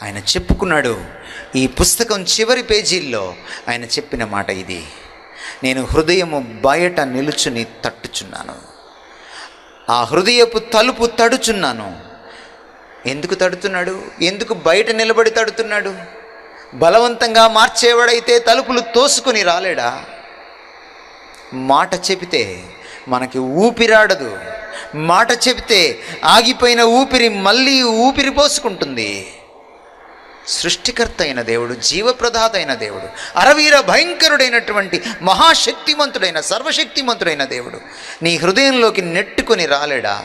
ఆయన చెప్పుకున్నాడు. ఈ పుస్తకం చివరి పేజీల్లో ఆయన చెప్పిన మాట ఇది: నేను హృదయము బయట నిలుచుని తట్టుచున్నాను, ఆ హృదయపు తలుపు తడుచున్నాను. ఎందుకు తడుతున్నాడు? ఎందుకు బయట నిలబడి తడుతున్నాడు? బలవంతంగా మార్చేవాడైతే తలుపులు తోసుకొని రాలేడా? మాట చెబితే మనకి ఊపిరాడదు. మాట చెబితే ఆగిపోయిన ఊపిరి మళ్ళీ ఊపిరి పోసుకుంటుంది. సృష్టికర్త అయిన దేవుడు, జీవప్రదాత అయిన దేవుడు, అరవీర భయంకరుడైనటువంటి మహాశక్తిమంతుడైన సర్వశక్తిమంతుడైన దేవుడు నీ హృదయంలోకి నెట్టుకొని రాలేడా?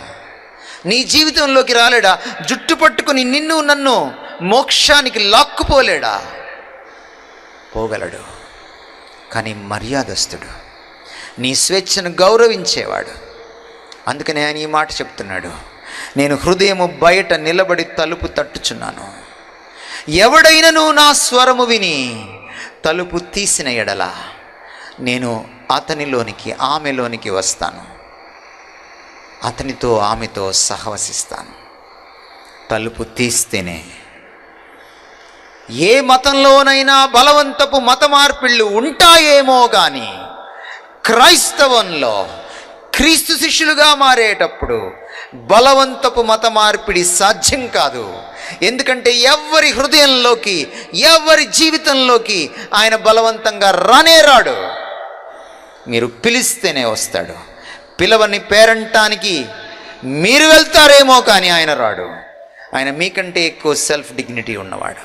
నీ జీవితంలోకి రాలేడా? జుట్టు పట్టుకుని నిన్ను నన్ను మోక్షానికి లాక్కుపోలేడా? పోగలడు. కానీ మర్యాదస్తుడు, నీ స్వేచ్ఛను గౌరవించేవాడు. అందుకని ఆయన ఈ మాట చెప్తున్నాడు: నేను హృదయము బయట నిలబడి తలుపు తట్టుచున్నాను. ఎవడైనను నా స్వరము విని తలుపు తీసిన ఎడల నేను అతనిలోనికి ఆమెలోనికి వస్తాను, అతనితో ఆమెతో సహవసిస్తాను. తలుపు తీస్తేనే. ఏ మతంలోనైనా బలవంతపు మత మార్పిళ్ళు ఉంటాయేమో కానీ క్రైస్తవంలో క్రీస్తు శిష్యులుగా మారేటప్పుడు బలవంతపు మత మార్పిడి సాధ్యం కాదు. ఎందుకంటే ఎవరి హృదయంలోకి, ఎవరి జీవితంలోకి ఆయన బలవంతంగా రానేరాడు. మీరు పిలిస్తేనే వస్తాడు. పిలవని పేరంటానికి మీరు వెళ్తారేమో కానీ ఆయన రాడు. ఆయన మీకంటే ఎక్కువ సెల్ఫ్ డిగ్నిటీ ఉన్నవాడు.